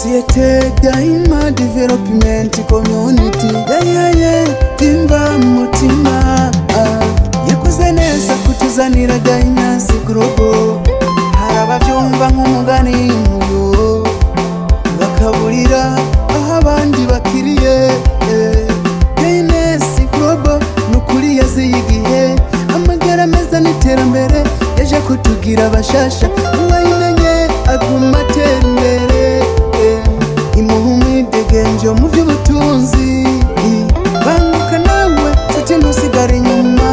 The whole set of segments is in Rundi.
Societe Daima Development Community Timba mutima yakoze neza kutuzanira Dynasty Global. Harabavyumva nk'umugani nk'uyu bakaburira aho abandi bakiriye. Dynasty Global nukuri yaziye igihe, amagara meza n'iterambere yaje kutugira bashasha. Uwayimenye aguma atera imbere, imuha umwidegenjo mu by'ubutunzi. Banguka nawe nshuti ntusigare inyuma,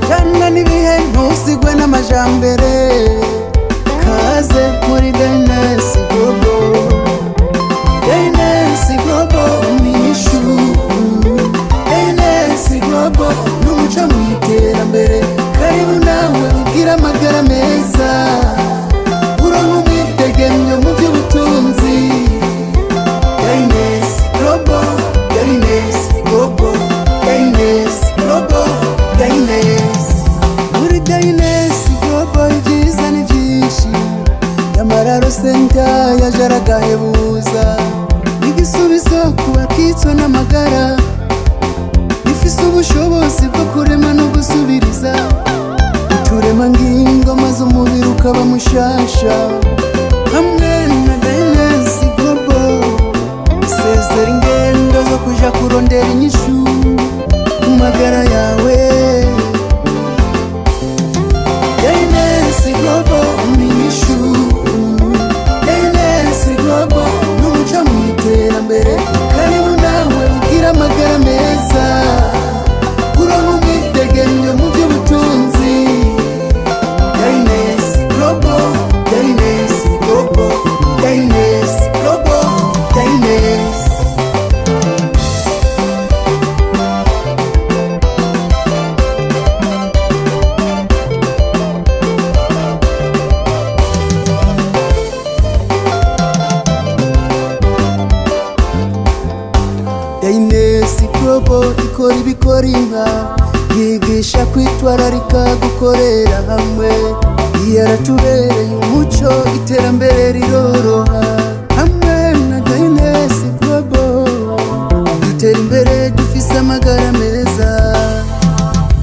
jana n'ibihe ntusigwe n'amajambere. Kaze muri Dynasty Global. Dynasty Global ni ishu, Dynasty Global n'umuco mu iterambere. Karibu nawe ugira amagara meza, uronka umwidegenjo mu by'ubutunzi. Dynasty Global, Dynasty Global, Dynasty Global, Dynasty. Muri Dynasty Global ibyiza ni byinshi, Yamararo Center yaje aragahebuza. Igisubizo ku bakitswe n'amagara, ifise ubushobozi bwo kurema no gusubiriza uturemangingo maze umubiri ukaba mushasha. Hamwe na Dynasty Global isezera ingendo zo kuja kurondera inyishu ku magara yawe. Dynasty Global ni inyishu, Dynasty Global n'umuco mu iterambere. Karibu nawe ugira amagara meza, uronka umwidegenjo mu by'ubutunzi. Dynasty Global, Dynasty Global, Dynasty Global, Dynasty. Dynasty Global ikora ibikora inka, yigisha kwitwararika gukorera hamwe. Yaratubereye umuco, iterambere riroroha. Hamwe na Dynasty Global dutera imbere dufise amagara meza.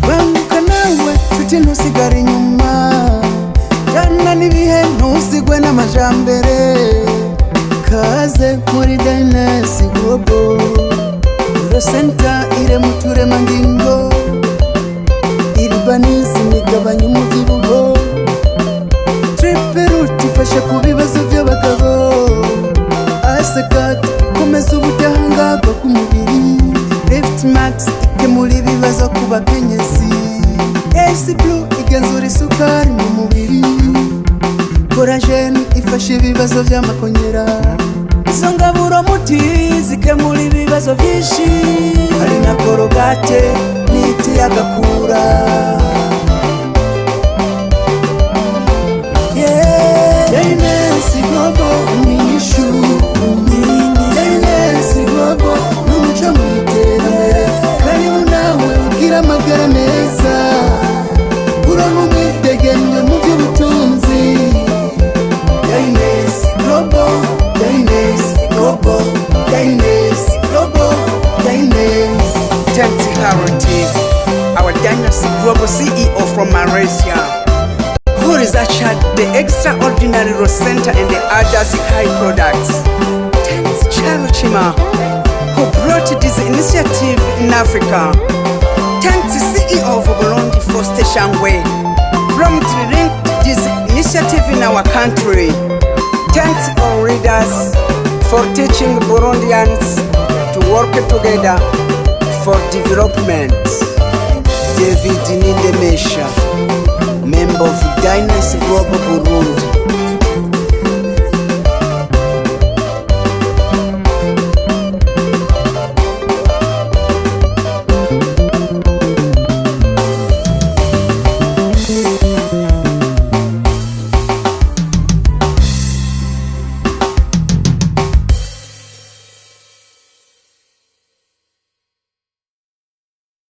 Banguka nawe nshuti ntusigare inyuma, jana n'ibihe ntusigwe n'amajambere. Kaze muri Dynasty Global. Center ire mu turemangingo, Urbanism igabanya umubyibuho, Triple Root ifasha ku bibazo by'abagabo, Asagat komeza ubudahangarwa bw'umubiri, Lift Max ikemura ibibazo ku bakenyezi, AC Blue igenzura isukari mu mubiri, Collagen ifasha ibibazo by'amakonyera. Izo ngaburo muti zikemura ibibazo byinshi, hari na Korogate n'iti y'agakura. Dynasty Global ni ishu, Dynasty Global n'umuco mu iterambere. Karibu nawe ugira amagara meza, uronka umwidegenjo mu by'ubutunzi. Dynasty Global, Dynasty Global, Dynasty Global, Dynasty. Tanti Haroti, our Dynasty Global CEO from Malaysia, who is ushered the extraordinary Rose Center and the others high products. Tanti Charuchima, who brought this initiative in Africa. Tanti CEO of Burundi for Station Way, promptly linked this initiative in our country. Thanks all readers for teaching Burundians to work together for development. David Nindemesha, member of Dynasty Global Burundi.